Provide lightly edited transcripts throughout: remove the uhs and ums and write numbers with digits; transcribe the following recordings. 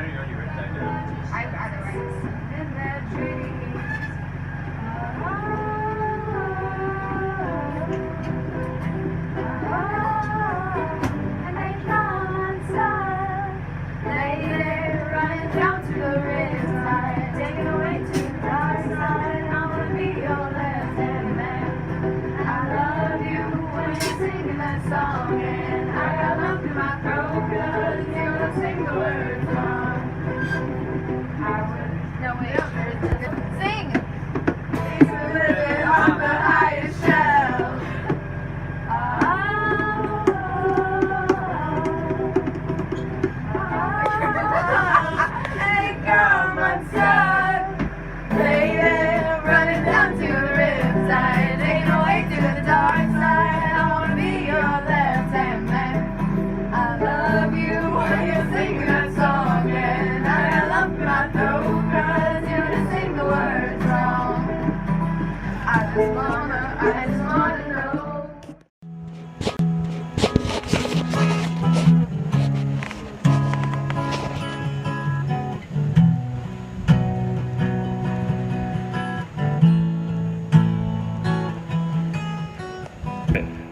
I'd rather write in their dreams. And they can't stop. Lady, running down to the riverside, taken away to the dark side. I wanna be your left-hand man. I love you when you're singing that song, and I got lump in my throat 'cause you're gonna sing the words wrong. I would know it. Sing! He's living on the highest shelf. Hey, come on, son. Lady, running down to the riverside, taking away to the dark side. I wanna be your left-hand man. I love you when you're singing that song, and I got a lump in my throat 'cause you just sing the words wrong. I just wanna know.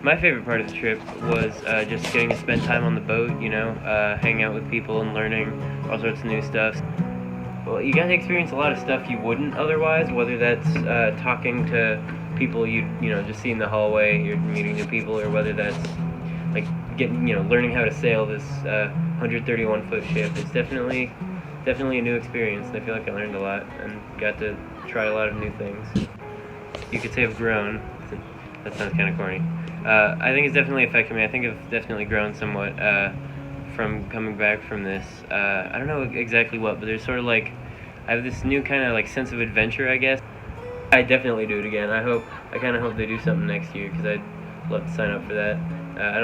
My favorite part of the trip was just getting to spend time on the boat, hanging out with people and learning all sorts of new stuff. Well, you got to experience a lot of stuff you wouldn't otherwise, whether that's talking to people you just see in the hallway, you're meeting new people, or whether that's like learning how to sail this 131-foot ship. It's definitely a new experience, and I feel like I learned a lot and got to try a lot of new things. You could say I've grown. That sounds kind of corny. I think it's definitely affected me. I think I've definitely grown somewhat from coming back from this. I don't know exactly what, but there's sort of like, I have this new kind of like sense of adventure, I guess. I definitely do it again. I kind of hope they do something next year, because I'd love to sign up for that. I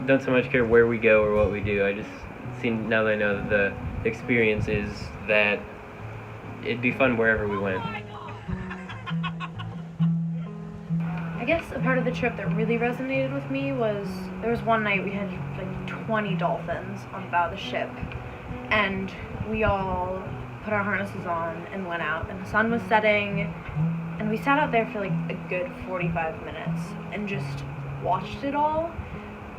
don't so much care where we go or what we do. I just see, now that I know that the experience is that it'd be fun wherever we went. I guess a part of the trip that really resonated with me was, there was one night we had like 20 dolphins on the bow of the ship, and we all put our harnesses on and went out, and the sun was setting, and we sat out there for like a good 45 minutes and just watched it all.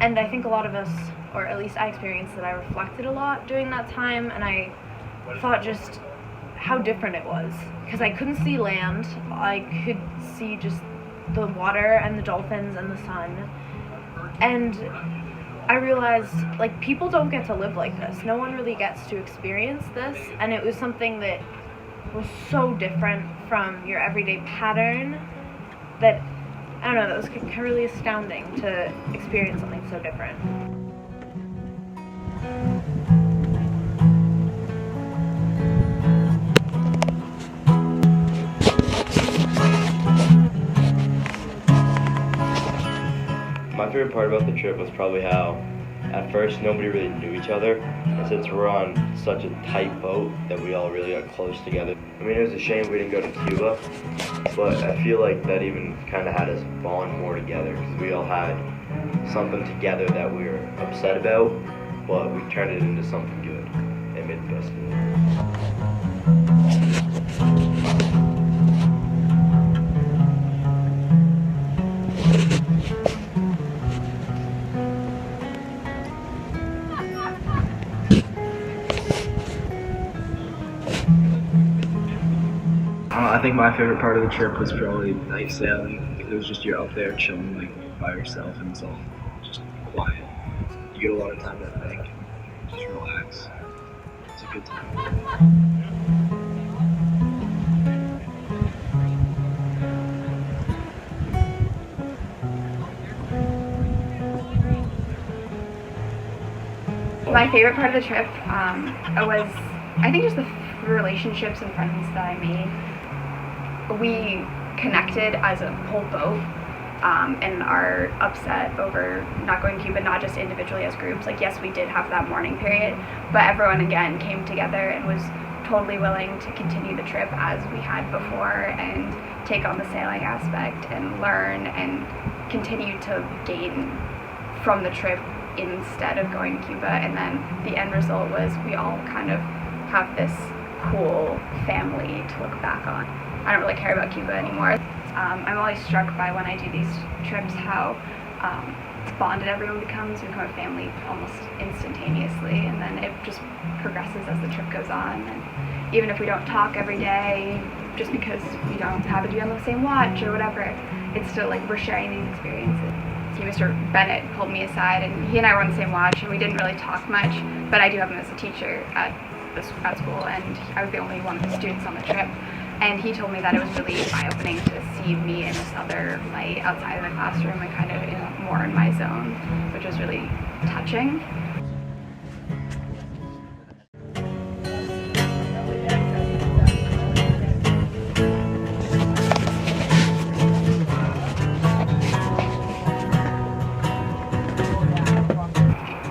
And I think a lot of us, or at least I experienced that I reflected a lot during that time, and I thought just how different it was, because I couldn't see land. I could see just the water and the dolphins and the sun, and I realized like people don't get to live like this. No one really gets to experience this, and it was something that was so different from your everyday pattern that, I don't know, that was really astounding to experience something so different. My favorite part about the trip was probably how at first nobody really knew each other, and since we're on such a tight boat that we all really got close together. I mean, it was a shame we didn't go to Cuba, but I feel like that even kind of had us bond more together, because we all had something together that we were upset about, but we turned it into something good and made the best of it. I think my favorite part of the trip was probably night sailing. It was just you're out there chilling like by yourself, and it's all just quiet. You get a lot of time to think, just relax. It's a good time. My favorite part of the trip was, I think, just the relationships and friends that I made. We connected as a whole boat, and are upset over not going to Cuba, not just individually as groups. Like, yes, we did have that mourning period, but everyone again came together and was totally willing to continue the trip as we had before, and take on the sailing aspect and learn and continue to gain from the trip instead of going to Cuba, and then the end result was we all kind of have this cool family to look back on. I don't really care about Cuba anymore. I'm always struck by when I do these trips how bonded everyone becomes. We become a family almost instantaneously, and then it just progresses as the trip goes on. And even if we don't talk every day, just because we don't happen to be on the same watch or whatever, it's still like we're sharing these experiences. Mr. Bennett pulled me aside, and he and I were on the same watch, and we didn't really talk much, but I do have him as a teacher at school, and I was the only one of the students on the trip. And he told me that it was really eye-opening to see me in this other light outside of the classroom and kind of more in my zone, which was really touching.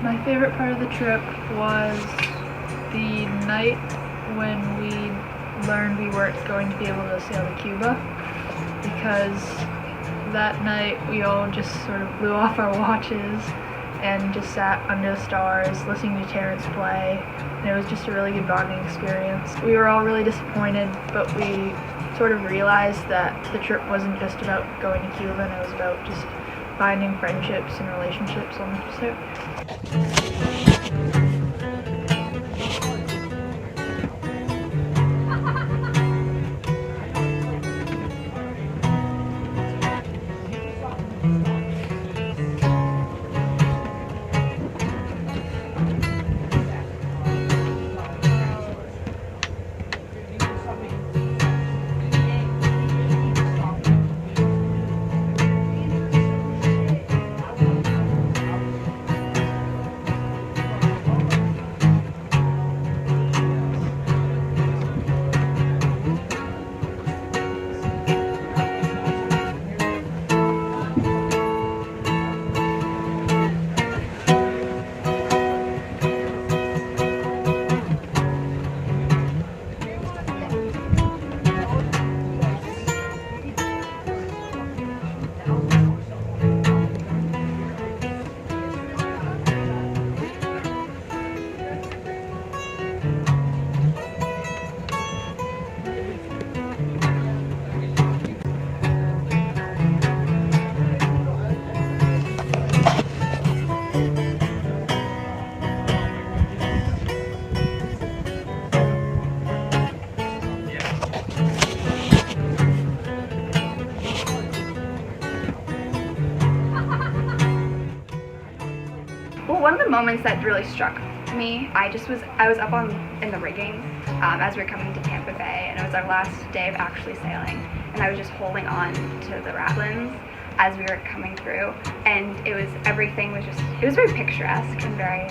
My favorite part of the trip was the night when we learned we weren't going to be able to sail to Cuba, because that night we all just sort of blew off our watches and just sat under the stars listening to Terrence play, and it was just a really good bonding experience. We were all really disappointed, but we sort of realized that the trip wasn't just about going to Cuba, and it was about just finding friendships and relationships on the trip. Well, one of the moments that really struck me, I was up in the rigging as we were coming to Tampa Bay, and it was our last day of actually sailing, and I was just holding on to the ratlins as we were coming through, and everything was very picturesque and very,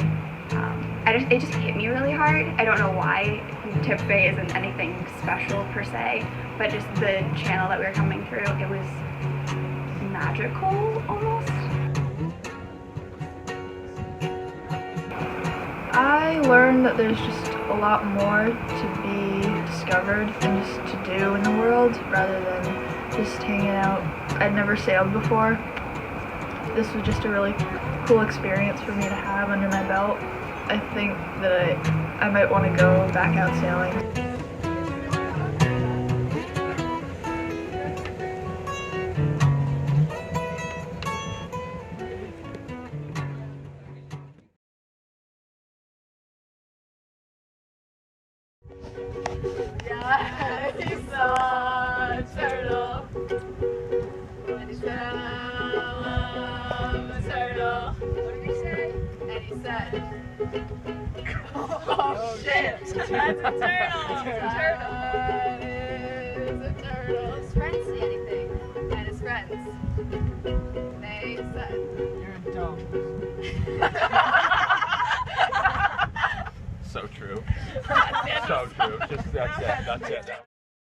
it just hit me really hard. I don't know why. Tampa Bay isn't anything special per se, but just the channel that we were coming through, it was magical almost. I learned that there's just a lot more to be discovered and just to do in the world rather than just hanging out. I'd never sailed before. This was just a really cool experience for me to have under my belt. I think that I might want to go back out sailing. Yeah, he saw a turtle, and he said, I love a turtle. What did he say? And he said, oh shit, that's a turtle. That is a turtle. His friends see anything, and his friends, they said, you're dumb. So true. So true. Just that's it. That's it.